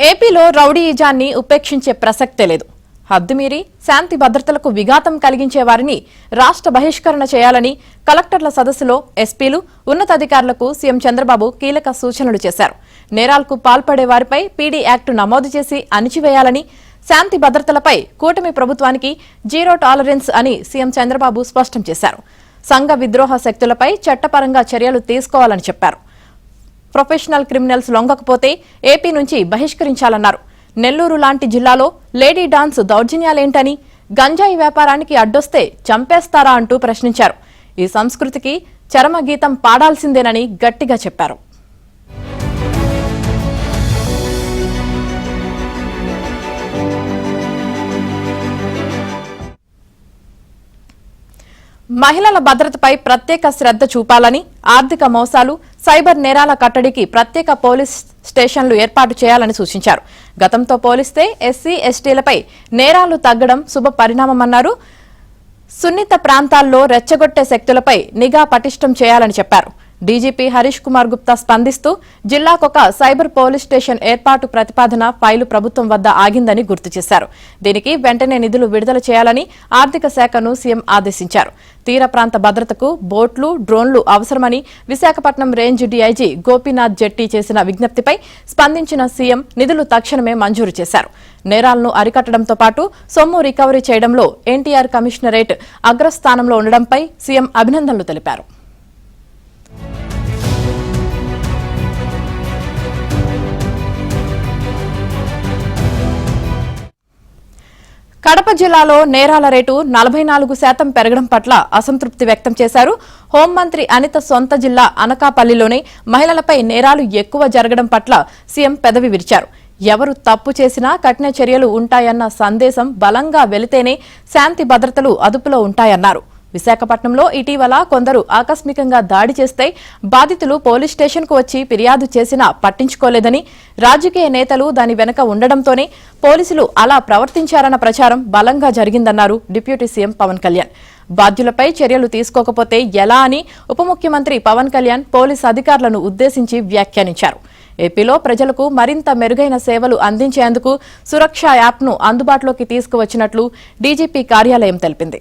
ఏపీలో రౌడీయిజాన్ని ఉపేక్షించే ప్రసక్తే లేదు. హద్దుమీరి శాంతి భద్రతలకు విఘాతం కలిగించే వారిని రాష్ట్ర బహిష్కరణ చేయాలని కలెక్టర్ల సదస్సులో ఎస్పీలు ఉన్నతాధికారులకు సీఎం చంద్రబాబు కీలక సూచనలు చేశారు. నేరాలకు పాల్పడే వారిపై పీడీ యాక్ట్ నమోదు చేసి అణిచివేయాలని, శాంతి భద్రతలపై కూటమి ప్రభుత్వానికి జీరో టాలరెన్స్ అని సీఎం చంద్రబాబు స్పష్టం చేశారు. సంఘ విద్రోహ శక్తులపై చట్టపరంగా చర్యలు తీసుకోవాలని చెప్పారు. ప్రొఫెషనల్ క్రిమినల్స్ లొంగకపోతే ఏపీ నుంచి బహిష్కరించాలన్నారు. నెల్లూరు లాంటి జిల్లాలో లేడీ డాన్స్ దౌర్జన్యాలేంటని, గంజాయి వ్యాపారానికి అడ్డొస్తే చంపేస్తారా అంటూ ప్రశ్నించారు. ఈ సంస్కృతికి చరమగీతం పాడాల్సిందేనని గట్టిగా చెప్పారు. మహిళల భద్రతపై ప్రత్యేక శ్రద్ధ చూపాలని, ఆర్థిక మోసాలు, సైబర్ నేరాల కట్టడికి ప్రత్యేక పోలీస్ స్టేషన్లు ఏర్పాటు చేయాలని సూచించారు. గతంతో పోలిస్తే ఎస్సీ ఎస్టీలపై నేరాలు తగ్గడం శుభ పరిణామమన్నారు. సున్నిత ప్రాంతాల్లో రెచ్చగొట్టే శక్తులపై నిఘా పటిష్టం చేయాలని చెప్పారు. డీజీపీ హరీష్ కుమార్ గుప్తా స్పందిస్తూ జిల్లాకొక సైబర్ పోలీస్ స్టేషన్ ఏర్పాటు ప్రతిపాదన ఫైలు ప్రభుత్వం వద్ద ఆగిందని గుర్తు చేశారు. దీనికి వెంటనే నిధులు విడుదల చేయాలని ఆర్థిక శాఖను సీఎం ఆదేశించారు. తీర ప్రాంత భద్రతకు బోట్లు, డ్రోన్లు అవసరమని విశాఖపట్నం రేంజ్ డీఐజీ గోపీనాథ్ జెట్టి చేసిన విజ్ఞప్తిపై స్పందించిన సీఎం నిధులు తక్షణమే మంజూరు చేశారు. నేరాలను అరికట్టడంతో పాటు సొమ్ము రికవరీ చేయడంలో ఎన్టీఆర్ కమిషనరేట్ అగ్రస్థానంలో ఉండడంపై సీఎం అభినందనలు తెలిపారు. కడప జిల్లాలో నేరాల రేటు 44% పెరగడం పట్ల అసంతృప్తి వ్యక్తం చేశారు. హోంమంత్రి అనిత సొంత జిల్లా అనకాపల్లిలోనే మహిళలపై నేరాలు ఎక్కువ జరగడం పట్ల సీఎం పెదవి విరిచారు. ఎవరు తప్పు చేసినా కఠిన చర్యలు ఉంటాయన్న సందేశం బలంగా వెళితేనే శాంతి భద్రతలు అదుపులో ఉంటాయన్నారు. విశాఖపట్నంలో ఇటీవల కొందరు ఆకస్మికంగా దాడి చేస్తే బాధితులు పోలీస్ స్టేషన్కు వచ్చి ఫిర్యాదు చేసినా పట్టించుకోలేదని, రాజకీయ నేతలు దాని వెనక ఉండడంతోనే పోలీసులు అలా ప్రవర్తించారన్న ప్రచారం బలంగా జరిగిందన్నారు డిప్యూటీ సీఎం పవన్ కళ్యాణ్. బాధ్యులపై చర్యలు తీసుకోకపోతే ఎలా అని ఉప ముఖ్యమంత్రి పవన్ కళ్యాణ్ పోలీసు అధికారులను ఉద్దేశించి వ్యాఖ్యానించారు. ఏపీలో ప్రజలకు మరింత మెరుగైన సేవలు అందించేందుకు సురక్ష యాప్ను అందుబాటులోకి తీసుకువచ్చినట్లు డీజీపీ కార్యాలయం తెలిపింది.